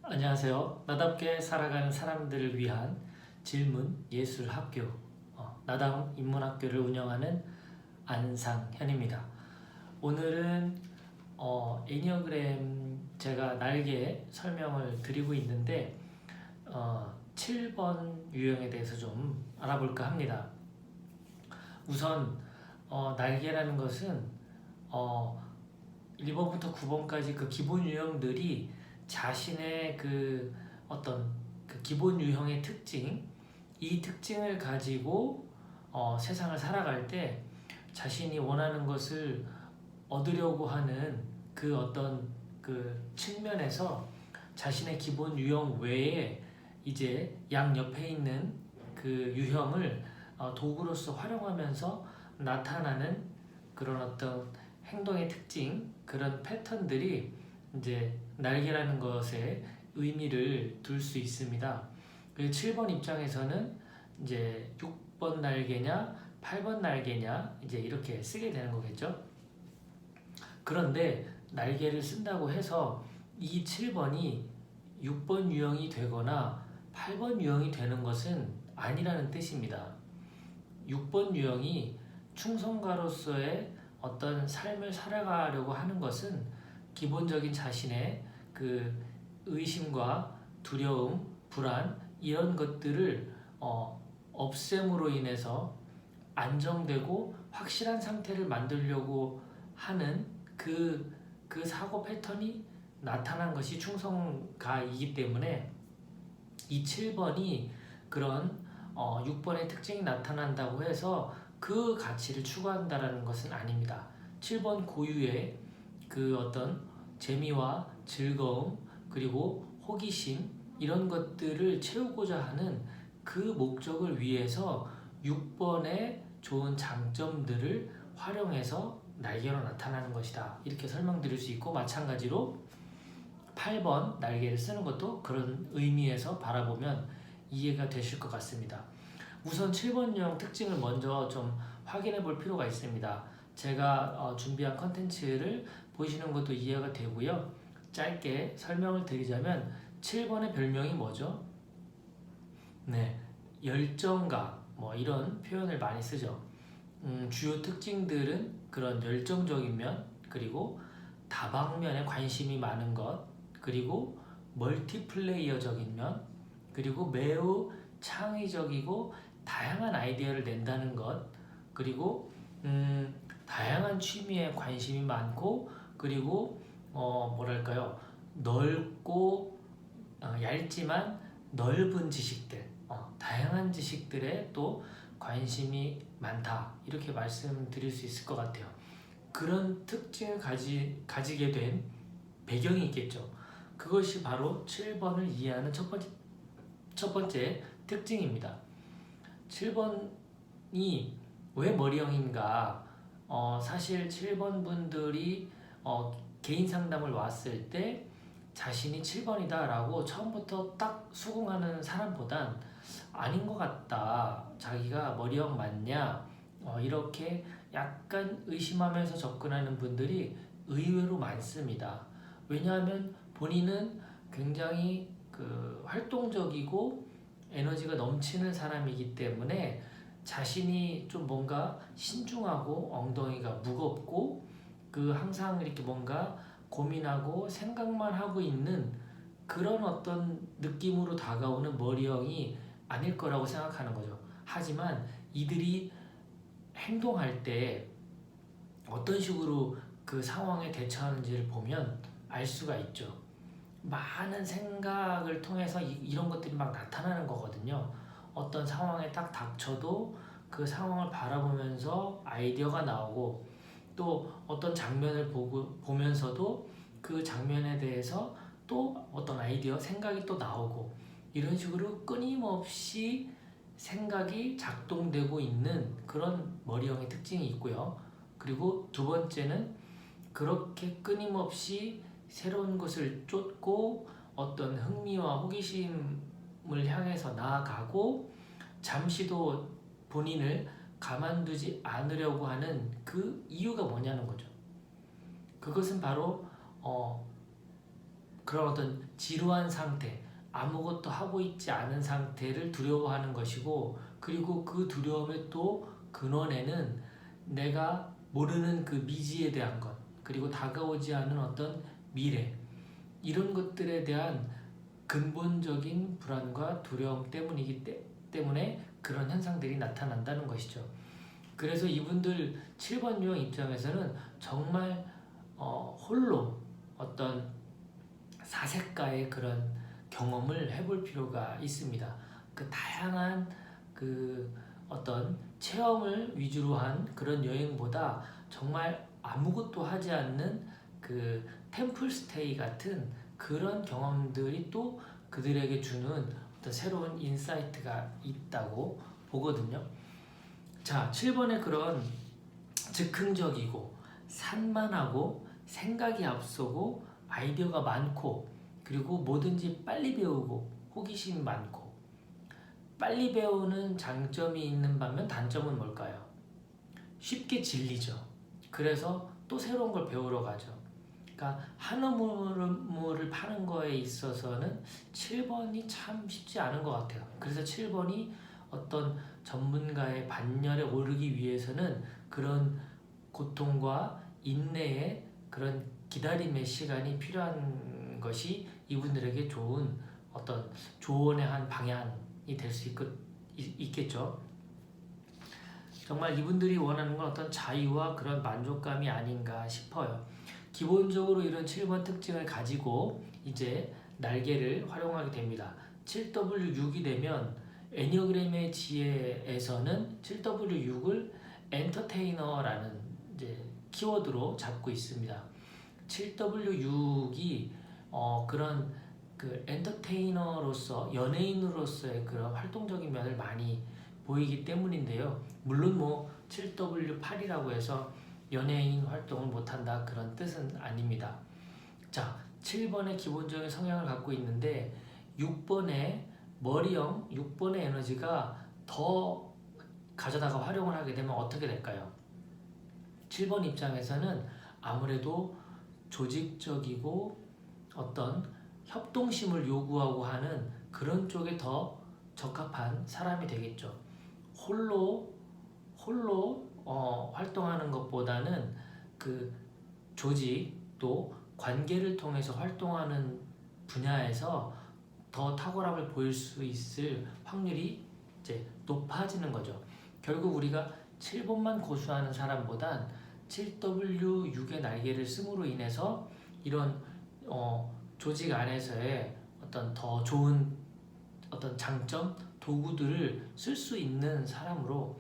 안녕하세요. 나답게 살아가는 사람들을 위한 질문 예술 학교 나담 인문학교를 운영하는 안상현입니다. 오늘은 애니어그램 제가 날개 설명을 드리고 있는데 7번 유형에 대해서 좀 알아볼까 합니다. 우선 날개라는 것은 1번부터 9번까지 그 기본 유형들이 자신의 그 어떤 그 기본 유형의 특징, 이 특징을 가지고 세상을 살아갈 때 자신이 원하는 것을 얻으려고 하는 그 어떤 그 측면에서 자신의 기본 유형 외에 이제 양 옆에 있는 그 유형을 도구로서 활용하면서 나타나는 그런 어떤 행동의 특징, 그런 패턴들이 이제 날개라는 것에 의미를 둘 수 있습니다. 그리고 7번 입장에서는 이제 6번 날개냐, 8번 날개냐 이제 이렇게 쓰게 되는 거겠죠. 그런데 날개를 쓴다고 해서 이 7번이 6번 유형이 되거나 8번 유형이 되는 것은 아니라는 뜻입니다. 6번 유형이 충성가로서의 어떤 삶을 살아가려고 하는 것은 기본적인 자신의 그 의심과 두려움, 불안 이런 것들을 없앰으로 인해서 안정되고 확실한 상태를 만들려고 하는 그 사고 패턴이 나타난 것이 충성가이기 때문에 이 7번이 그런 6번의 특징이 나타난다고 해서 그 가치를 추구한다라는 것은 아닙니다. 7번 고유의 그 어떤 재미와 즐거움 그리고 호기심 이런 것들을 채우고자 하는 그 목적을 위해서 6번의 좋은 장점들을 활용해서 날개로 나타나는 것이다. 이렇게 설명드릴 수 있고, 마찬가지로 8번 날개를 쓰는 것도 그런 의미에서 바라보면 이해가 되실 것 같습니다. 우선 7번 유형 특징을 먼저 좀 확인해 볼 필요가 있습니다. 제가 준비한 컨텐츠를 보시는 것도 이해가 되고요. 짧게 설명을 드리자면 7번의 별명이 뭐죠? 네, 열정가 뭐 이런 표현을 많이 쓰죠. 주요 특징들은 그런 열정적인 면, 그리고 다방면에 관심이 많은 것, 그리고 멀티플레이어적인 면, 그리고 매우 창의적이고 다양한 아이디어를 낸다는 것, 그리고 다양한 취미에 관심이 많고, 그리고 뭐랄까요, 넓고 얇지만 넓은 지식들, 다양한 지식들에 또 관심이 많다, 이렇게 말씀드릴 수 있을 것 같아요. 그런 특징을 가지게 된 배경이 있겠죠. 그것이 바로 7번을 이해하는 첫 번째 특징입니다. 7번이 왜 머리형인가? 사실 7번 분들이 개인 상담을 왔을 때 자신이 7번이다 라고 처음부터 딱 수긍하는 사람보단 아닌 것 같다, 자기가 머리형 맞냐, 이렇게 약간 의심하면서 접근하는 분들이 의외로 많습니다. 왜냐하면 본인은 굉장히 그 활동적이고 에너지가 넘치는 사람이기 때문에 자신이 좀 뭔가 신중하고 엉덩이가 무겁고 그 항상 이렇게 뭔가 고민하고 생각만 하고 있는 그런 어떤 느낌으로 다가오는 머리형이 아닐 거라고 생각하는 거죠. 하지만 이들이 행동할 때 어떤 식으로 그 상황에 대처하는지를 보면 알 수가 있죠. 많은 생각을 통해서 이런 것들이 막 나타나는 거거든요. 어떤 상황에 딱 닥쳐도 그 상황을 바라보면서 아이디어가 나오고, 또 어떤 장면을 보면서도 그 장면에 대해서 또 어떤 아이디어, 생각이 또 나오고, 이런 식으로 끊임없이 생각이 작동되고 있는 그런 머리형의 특징이 있고요. 그리고 두 번째는 그렇게 끊임없이 새로운 것을 쫓고 어떤 흥미와 호기심을 향해서 나아가고 잠시도 본인을 가만두지 않으려고 하는 그 이유가 뭐냐는 거죠. 그것은 바로 그런 어떤 지루한 상태, 아무것도 하고 있지 않은 상태를 두려워하는 것이고, 그리고 그 두려움의 또 근원에는 내가 모르는 그 미지에 대한 것, 그리고 다가오지 않은 어떤 미래, 이런 것들에 대한 근본적인 불안과 두려움 때문에 그런 현상들이 나타난다는 것이죠. 그래서 이분들 7번 유형 입장에서는 정말 홀로 어떤 사색가의 그런 경험을 해볼 필요가 있습니다. 그 다양한 그 어떤 체험을 위주로 한 그런 여행보다 정말 아무것도 하지 않는 그 템플 스테이 같은 그런 경험들이 또 그들에게 주는 어떤 새로운 인사이트가 있다고 보거든요. 자, 7번의 그런 즉흥적이고 산만하고 생각이 앞서고 아이디어가 많고 그리고 뭐든지 빨리 배우고 호기심이 많고 빨리 배우는 장점이 있는 반면 단점은 뭘까요? 쉽게 질리죠. 그래서 또 새로운 걸 배우러 가죠. 그러니까 한우물을 파는 거에 있어서는 7번이 참 쉽지 않은 것 같아요. 그래서 7번이 어떤 전문가의 반열에 오르기 위해서는 그런 고통과 인내의 그런 기다림의 시간이 필요한 것이 이분들에게 좋은 어떤 조언의 한 방향이 될 수 있겠죠. 정말 이분들이 원하는 건 어떤 자유와 그런 만족감이 아닌가 싶어요. 기본적으로 이런 7번 특징을 가지고 이제 날개를 활용하게 됩니다. 7W6이 되면 애니어그램의 지혜에서는 7W6을 엔터테이너라는 이제 키워드로 잡고 있습니다. 7W6이 그런 그 엔터테이너로서 연예인으로서의 그런 활동적인 면을 많이 보이기 때문인데요. 물론 뭐 7W8이라고 해서 연예인 활동을 못한다 그런 뜻은 아닙니다. 자, 7번의 기본적인 성향을 갖고 있는데 6번의 머리형 6번의 에너지가 더 가져다가 활용을 하게 되면 어떻게 될까요? 7번 입장에서는 아무래도 조직적이고 어떤 협동심을 요구하고 하는 그런 쪽에 더 적합한 사람이 되겠죠. 홀로 활동하는 것보다는 그 조직 또 관계를 통해서 활동하는 분야에서 더 탁월함을 보일 수 있을 확률이 이제 높아지는 거죠. 결국 우리가 7번만 고수하는 사람보단 7W6의 날개를 씀으로 인해서 이런 조직 안에서의 어떤 더 좋은 어떤 장점, 도구들을 쓸 수 있는 사람으로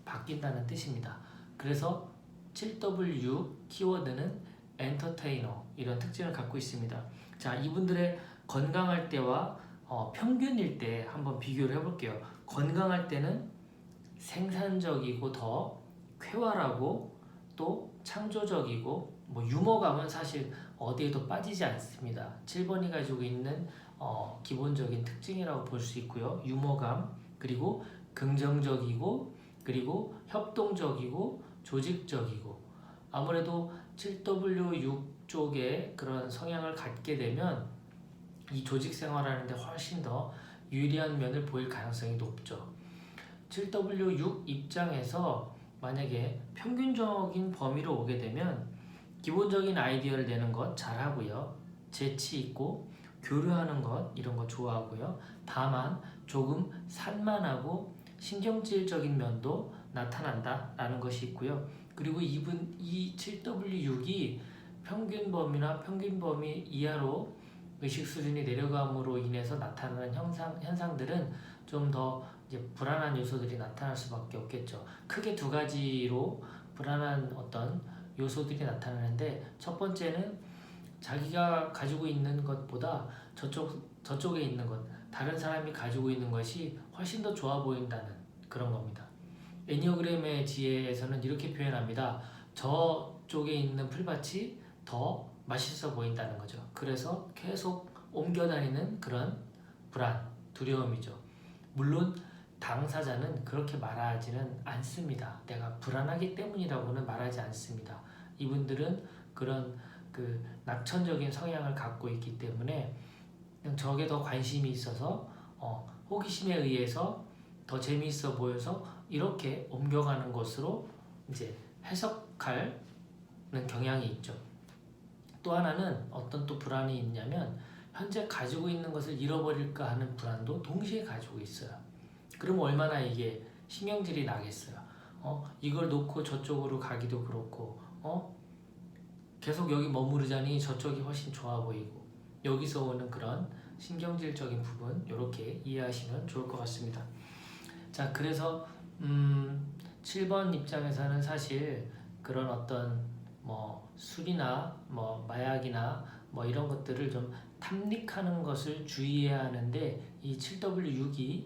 바뀐다는 뜻입니다. 그래서 7W 키워드는 엔터테이너 이런 특징을 갖고 있습니다. 자, 이분들의 건강할 때와 평균일 때 한번 비교를 해볼게요. 건강할 때는 생산적이고 더 쾌활하고 또 창조적이고 뭐 유머감은 사실 어디에도 빠지지 않습니다. 7번이 가지고 있는 기본적인 특징이라고 볼 수 있고요. 유머감 그리고 긍정적이고 그리고 협동적이고 조직적이고 아무래도 7W6 쪽에 그런 성향을 갖게 되면 이 조직 생활하는데 훨씬 더 유리한 면을 보일 가능성이 높죠. 7W6 입장에서 만약에 평균적인 범위로 오게 되면 기본적인 아이디어를 내는 것 잘하고요. 재치 있고 교류하는 것 이런 거 좋아하고요. 다만 조금 산만하고 신경질적인 면도 나타난다라는 것이 있고요. 그리고 이 7W6이 평균 범위나 평균 범위 이하로 의식 수준이 내려감으로 인해서 나타나는 현상들은 좀 더 이제 불안한 요소들이 나타날 수밖에 없겠죠. 크게 두 가지로 불안한 어떤 요소들이 나타나는데 첫 번째는 자기가 가지고 있는 것보다 저쪽에 있는 것, 다른 사람이 가지고 있는 것이 훨씬 더 좋아 보인다는 그런 겁니다. 애니어그램의 지혜에서는 이렇게 표현합니다. 저쪽에 있는 풀밭이 더 맛있어 보인다는 거죠. 그래서 계속 옮겨 다니는 그런 불안, 두려움이죠. 물론 당사자는 그렇게 말하지는 않습니다. 내가 불안하기 때문이라고는 말하지 않습니다. 이분들은 그런 그 낙천적인 성향을 갖고 있기 때문에 그냥 저게 더 관심이 있어서 호기심에 의해서 더 재미있어 보여서 이렇게 옮겨가는 것으로 이제 해석하는 경향이 있죠. 또 하나는 어떤 또 불안이 있냐면 현재 가지고 있는 것을 잃어버릴까 하는 불안도 동시에 가지고 있어요. 그럼 얼마나 이게 신경질이 나겠어요. 이걸 놓고 저쪽으로 가기도 그렇고 계속 여기 머무르자니 저쪽이 훨씬 좋아 보이고 여기서 오는 그런 신경질적인 부분 이렇게 이해하시면 좋을 것 같습니다. 자, 그래서 7번 입장에서는 사실 그런 어떤 뭐 술이나 뭐 마약이나 뭐 이런 것들을 좀 탐닉하는 것을 주의해야 하는데 이 7W6이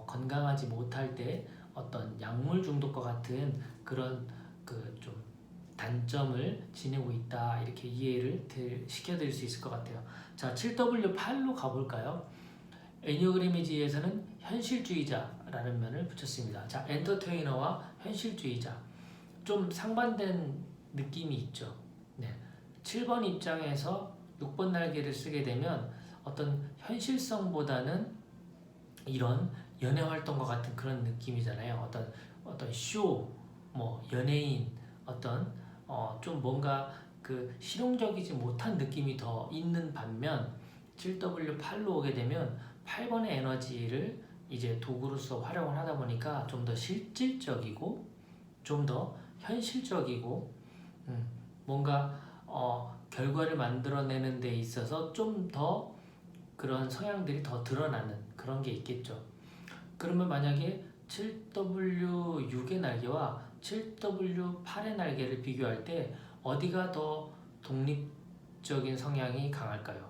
건강하지 못할 때 어떤 약물 중독과 같은 그런 그 좀 단점을 지니고 있다 이렇게 이해를 시켜드릴 수 있을 것 같아요. 자, 7W8로 가볼까요? 애니어그램 이지에서는 현실주의자라는 면을 붙였습니다. 자, 엔터테이너와 현실주의자 좀 상반된 느낌이 있죠. 네. 7번 입장에서 6번 날개를 쓰게 되면 어떤 현실성보다는 이런 연애 활동과 같은 그런 느낌이잖아요. 어떤 쇼, 뭐 연예인, 어떤 좀 뭔가 그 실용적이지 못한 느낌이 더 있는 반면 7W8로 오게 되면 8번의 에너지를 이제 도구로서 활용을 하다 보니까 좀 더 실질적이고 좀 더 현실적이고 뭔가 결과를 만들어내는 데 있어서 좀 더 그런 성향들이 더 드러나는 그런 게 있겠죠. 그러면 만약에 7W6의 날개와 7W8의 날개를 비교할 때 어디가 더 독립적인 성향이 강할까요?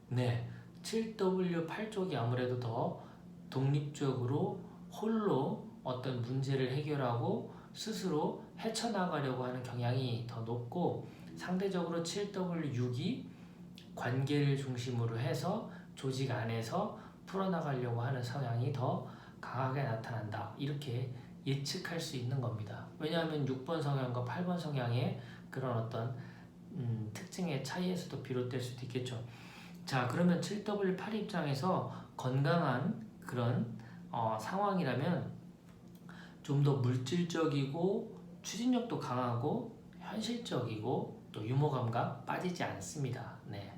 네, 7W8 쪽이 아무래도 더 독립적으로 홀로 어떤 문제를 해결하고 스스로 헤쳐나가려고 하는 경향이 더 높고 상대적으로 7W6이 관계를 중심으로 해서 조직 안에서 풀어나가려고 하는 성향이 더 강하게 나타난다. 이렇게 예측할 수 있는 겁니다. 왜냐하면 6번 성향과 8번 성향의 그런 어떤 특징의 차이에서도 비롯될 수도 있겠죠. 자, 그러면 7W8 입장에서 건강한 그런 상황이라면 좀 더 물질적이고 추진력도 강하고 현실적이고 또 유머 감각 빠지지 않습니다. 네,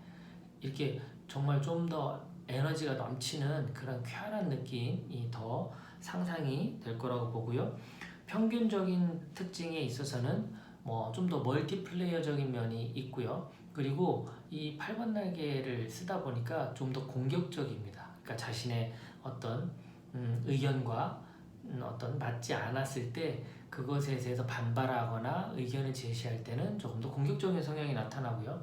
이렇게 정말 좀 더 에너지가 넘치는 그런 쾌활한 느낌이 더 상상이 될 거라고 보고요. 평균적인 특징에 있어서는 뭐 좀 더 멀티플레이어적인 면이 있고요. 그리고 이 8번 날개를 쓰다 보니까 좀 더 공격적입니다. 그러니까 자신의 어떤 의견과 어떤 맞지 않았을 때 그것에 대해서 반발하거나 의견을 제시할 때는 조금 더 공격적인 성향이 나타나고요.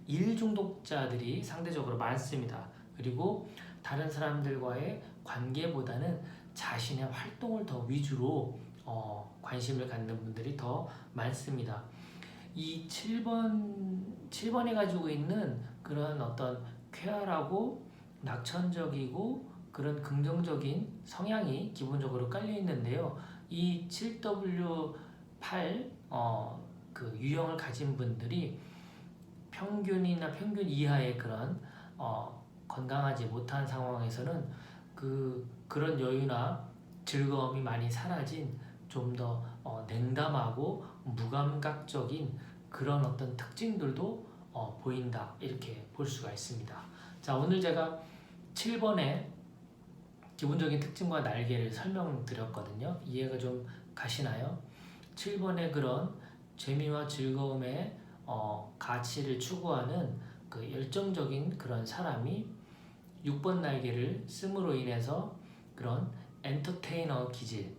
일 중독자들이 상대적으로 많습니다. 그리고 다른 사람들과의 관계보다는 자신의 활동을 더 위주로 관심을 갖는 분들이 더 많습니다. 이 7번이 가지고 있는 그런 어떤 쾌활하고 낙천적이고 그런 긍정적인 성향이 기본적으로 깔려 있는데요. 이 7W8 그 유형을 가진 분들이 평균이나 평균 이하의 그런 건강하지 못한 상황에서는 그런 여유나 즐거움이 많이 사라진 좀 더 냉담하고 무감각적인 그런 어떤 특징들도 보인다 이렇게 볼 수가 있습니다. 자, 오늘 제가 7번의 기본적인 특징과 날개를 설명드렸거든요. 이해가 좀 가시나요? 7번의 그런 재미와 즐거움의 가치를 추구하는 그 열정적인 그런 사람이 6번 날개를 씀으로 인해서 그런 엔터테이너 기질,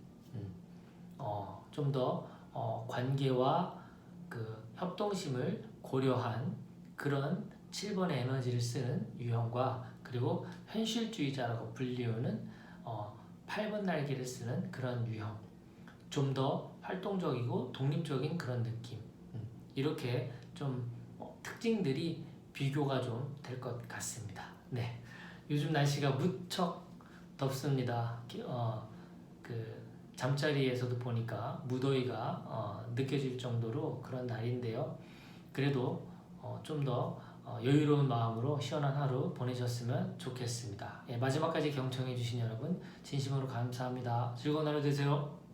좀 더 관계와 그 협동심을 고려한 그런 7번의 에너지를 쓰는 유형과 그리고 현실주의자라고 불리우는 8번 날개를 쓰는 그런 유형, 좀 더 활동적이고 독립적인 그런 느낌, 이렇게 좀 특징들이 비교가 좀 될 것 같습니다. 네, 요즘 날씨가 무척 덥습니다. 그 잠자리에서도 보니까 무더위가 느껴질 정도로 그런 날인데요. 그래도 좀 더 여유로운 마음으로 시원한 하루 보내셨으면 좋겠습니다. 예, 마지막까지 경청해 주신 여러분 진심으로 감사합니다. 즐거운 하루 되세요.